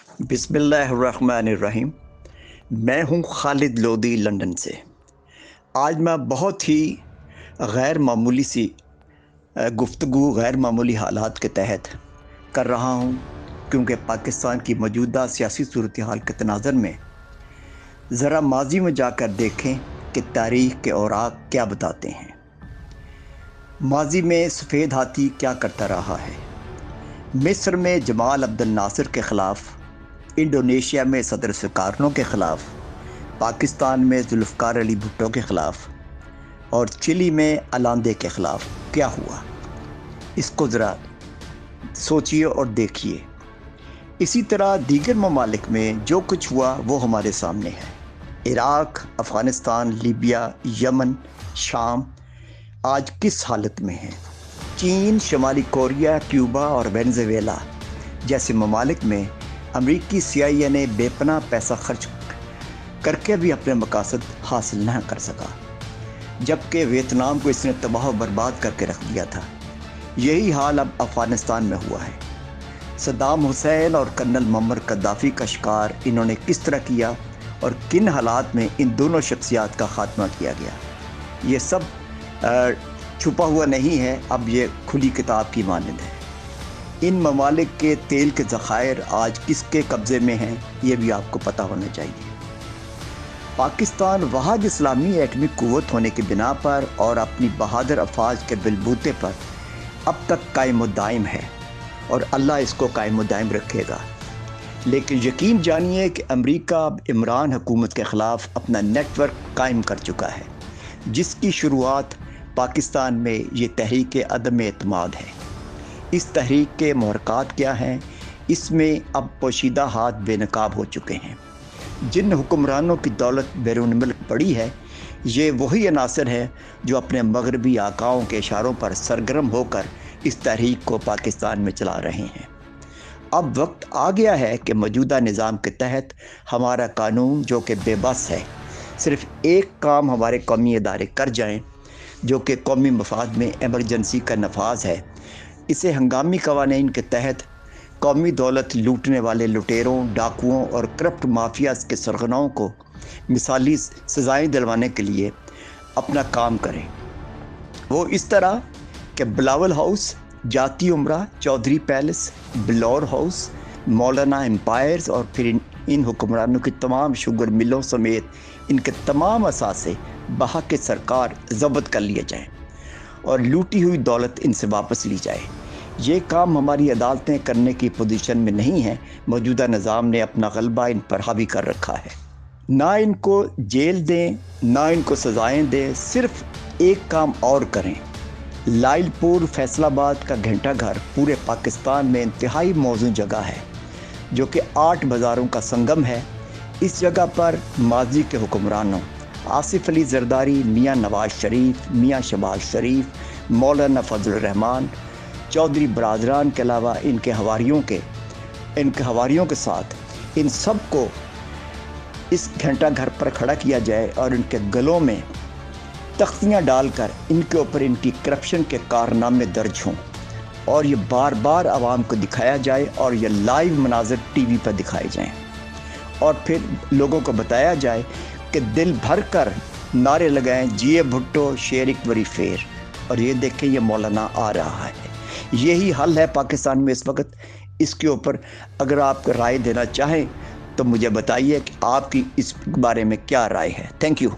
बिस्मिल्लाहिर्रहमानिर्रहीम। मैं हूं खालिद लोधी लंदन से। आज मैं बहुत ही गैर मामूली सी गुफ्तगू गैर मामूली हालात के तहत कर रहा हूं, क्योंकि पाकिस्तान की मौजूदा सियासी सूरत हाल के तनाज़र में ज़रा माजी में जाकर देखें कि तारीख़ के औराक क्या बताते हैं। माजी में सफ़ेद हाथी क्या करता रहा है। मिस्र में जमाल अब्दुल नासिर के ख़िलाफ़, इंडोनेशिया में सदर सुकार्नो के ख़िलाफ़, पाकिस्तान में जुल्फ़िकार अली भुट्टो के ख़िलाफ़ और चिली में अलांदे के ख़िलाफ़ क्या हुआ, इसको ज़रा सोचिए और देखिए। इसी तरह दीगर ममालिक में जो कुछ हुआ वो हमारे सामने है। इराक़, अफ़गानिस्तान, लीबिया, यमन, शाम आज किस हालत में हैं। चीन, शुमाली कोरिया, क्यूबा और वेनेज़ुएला जैसे ममालिक में अमरीकी CIA ने बेपनाह पैसा खर्च करके भी अपने मकासद हासिल न कर सका, जबकि वियतनाम को इसने तबाह बर्बाद करके रख दिया था। यही हाल अब अफ़गानिस्तान में हुआ है। सद्दाम हुसैन और कर्नल मुअम्मर कद्दाफ़ी का शिकार इन्होंने किस तरह किया और किन हालात में इन दोनों शख्सियात का ख़ात्मा किया गया, ये सब छुपा हुआ नहीं है, अब ये खुली किताब की मानद है। इन ममालिक के तेल के ज़खायर आज किसके कब्ज़े में हैं, ये भी आपको पता होना चाहिए। पाकिस्तान वहाद इस्लामी एटमी क़ुव्वत होने की बिना पर और अपनी बहादुर अफवाज के बलबूते पर अब तक कायम दायम है और अल्लाह इसको कायम दायम रखेगा। लेकिन यकीन जानिए कि अमेरिका अब इमरान हुकूमत के ख़िलाफ़ अपना नेटवर्क कायम कर चुका है, जिसकी शुरुआत पाकिस्तान में ये तहरीक अदम एतमाद है। इस तहरीक के महरक़ात क्या हैं, इसमें अब पोशीदा हाथ बेनकाब हो चुके हैं। जिन हुक्मरानों की दौलत बैरून मुल्क पड़ी है, ये वही अनासर हैं जो अपने मगरबी आकाओं के इशारों पर सरगर्म होकर इस तहरीक को पाकिस्तान में चला रहे हैं। अब वक्त आ गया है कि मौजूदा निज़ाम के तहत हमारा कानून, जो कि बेबस है, सिर्फ़ एक काम हमारे कौमी इदारे कर जाएँ, जो कि कौमी मफाद में एमरजेंसी का नफाज है। इसे हंगामी कवानीन के तहत कौमी दौलत लूटने वाले लुटेरों, डाकुओं और करप्ट माफियाज़ के सरगनाओं को मिसाली सज़ाएँ दिलवाने के लिए अपना काम करें। वो इस तरह कि बिलावल हाउस, जाती उमरा, चौधरी पैलेस, बिलौर हाउस, मौलाना एम्पायर्स और फिर इन हुक्मरानों की तमाम शुगर मिलों समेत इनके तमाम असासे बहा के सरकार ज़ब्त कर लिए जाएँ और लूटी हुई दौलत इनसे वापस ली जाए। ये काम हमारी अदालतें करने की पोजीशन में नहीं हैं। मौजूदा निज़ाम ने अपना गलबा इन पर हावी कर रखा है। ना इनको जेल दें, ना इनको सज़ाएँ दें, सिर्फ़ एक काम और करें। लाइलपुर फैसलाबाद का घंटा घर पूरे पाकिस्तान में इंतहाई मौजूद जगह है, जो कि 8 बाज़ारों का संगम है। इस जगह पर माजी के हुक्मरानों आसिफ अली जरदारी, मियाँ नवाज शरीफ, मियाँ शहबाज शरीफ, मौलाना फजल रहमान, चौधरी बरादरान के अलावा इनके हवारियों के साथ इन सब को इस घंटा घर पर खड़ा किया जाए और इनके गलों में तख्तियाँ डालकर इनके ऊपर इनकी करप्शन के कारनामे दर्ज हों और ये बार बार आवाम को दिखाया जाए और ये लाइव मनाज़र TV पर दिखाए जाएँ और फिर लोगों को बताया जाए कि दिल भर कर नारे लगाएं, जिए भुट्टो शेर एक बड़ी फेर, और ये देखें ये मौलाना आ रहा है। यही हल है पाकिस्तान में इस वक्त। इसके ऊपर अगर आप राय देना चाहें तो मुझे बताइए कि आपकी इस बारे में क्या राय है। Thank you.